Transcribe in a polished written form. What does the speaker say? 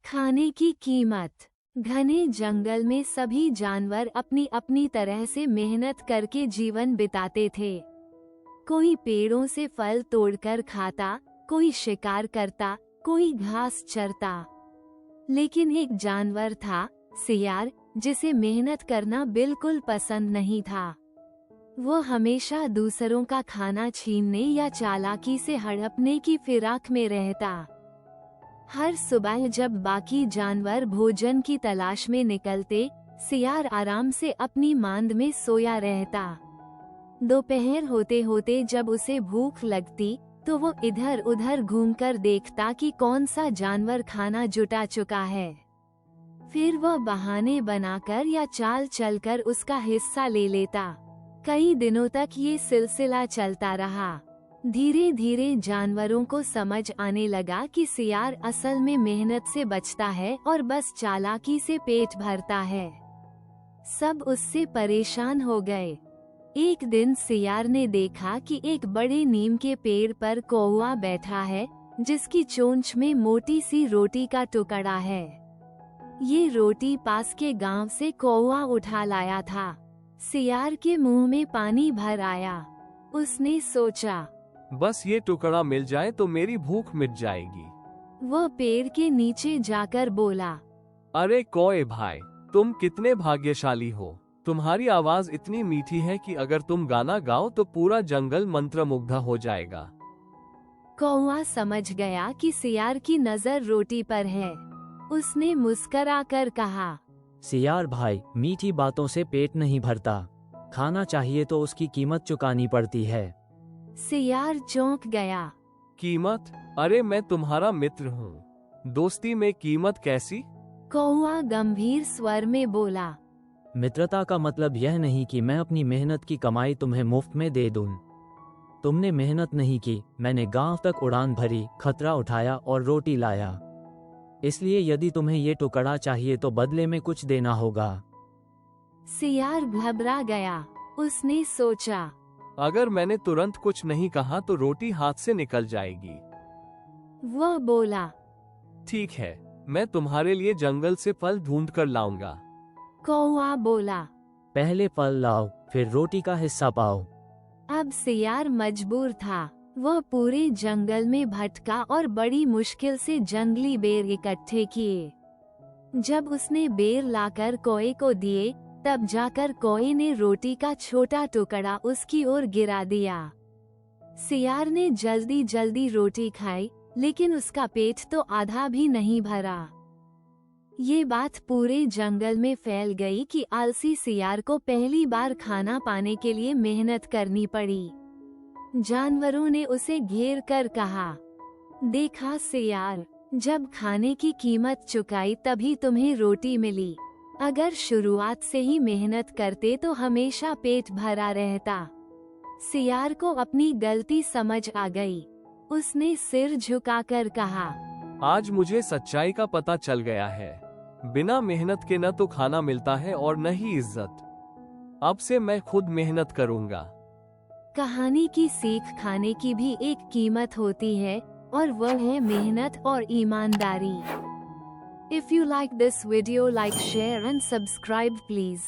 खाने की कीमत। घने जंगल में सभी जानवर अपनी अपनी तरह से मेहनत करके जीवन बिताते थे। कोई पेड़ों से फल तोड़कर खाता, कोई शिकार करता, कोई घास चरता। लेकिन एक जानवर था, सियार, जिसे मेहनत करना बिल्कुल पसंद नहीं था। वो हमेशा दूसरों का खाना छीनने या चालाकी से हड़पने की फिराक में रहता। हर सुबह जब बाकी जानवर भोजन की तलाश में निकलते, सियार आराम से अपनी मांद में सोया रहता। दोपहर होते होते जब उसे भूख लगती, तो वो इधर उधर घूमकर देखता कि कौन सा जानवर खाना जुटा चुका है। फिर वह बहाने बनाकर या चाल चलकर उसका हिस्सा ले लेता। कई दिनों तक ये सिलसिला चलता रहा। धीरे धीरे जानवरों को समझ आने लगा कि सियार असल में मेहनत से बचता है और बस चालाकी से पेट भरता है। सब उससे परेशान हो गए। एक दिन सियार ने देखा कि एक बड़े नीम के पेड़ पर कौवा बैठा है, जिसकी चोंच में मोटी सी रोटी का टुकड़ा है। ये रोटी पास के गांव से कौवा उठा लाया था। सियार के मुंह में पानी भर आया। उसने सोचा, बस ये टुकड़ा मिल जाए तो मेरी भूख मिट जाएगी। वह पेड़ के नीचे जाकर बोला, अरे कौए भाई, तुम कितने भाग्यशाली हो। तुम्हारी आवाज इतनी मीठी है कि अगर तुम गाना गाओ तो पूरा जंगल मंत्रमुग्ध हो जाएगा। कौवा समझ गया कि सियार की नजर रोटी पर है। उसने मुस्कुराकर कहा, सियार भाई, मीठी बातों से पेट नहीं भरता। खाना चाहिए तो उसकी कीमत चुकानी पड़ती है। सियार चौंक गया। कीमत? अरे मैं तुम्हारा मित्र हूँ, दोस्ती में कीमत कैसी? कौवा गंभीर स्वर में बोला, मित्रता का मतलब यह नहीं कि मैं अपनी मेहनत की कमाई तुम्हें मुफ्त में दे दूं। तुमने मेहनत नहीं की, मैंने गांव तक उड़ान भरी, खतरा उठाया और रोटी लाया। इसलिए यदि तुम्हें ये टुकड़ा चाहिए तो बदले में कुछ देना होगा। सियार घबरा गया। उसने सोचा, अगर मैंने तुरंत कुछ नहीं कहा तो रोटी हाथ से निकल जाएगी। वह बोला, ठीक है, मैं तुम्हारे लिए जंगल से फल ढूंढ कर लाऊंगा। कौवा बोला, पहले फल लाओ, फिर रोटी का हिस्सा पाओ। अब सियार मजबूर था। वह पूरे जंगल में भटका और बड़ी मुश्किल से जंगली बेर इकट्ठे किए। जब उसने बेर लाकर कौए को दिए, तब जाकर कौए ने रोटी का छोटा टुकड़ा उसकी ओर गिरा दिया। सियार ने जल्दी जल्दी रोटी खाई, लेकिन उसका पेट तो आधा भी नहीं भरा। ये बात पूरे जंगल में फैल गई कि आलसी सियार को पहली बार खाना पाने के लिए मेहनत करनी पड़ी। जानवरों ने उसे घेर कर कहा, देखा सियार, जब खाने की कीमत चुकाई तभी तुम्हें रोटी मिली। अगर शुरुआत से ही मेहनत करते तो हमेशा पेट भरा रहता। सियार को अपनी गलती समझ आ गई। उसने सिर झुकाकर कहा, आज मुझे सच्चाई का पता चल गया है। बिना मेहनत के न तो खाना मिलता है और न ही इज्जत। अब से मैं खुद मेहनत करूंगा। कहानी की सीख खाने की भी एक कीमत होती है, और वह है मेहनत और ईमानदारी। If you like this video, like, share and subscribe please.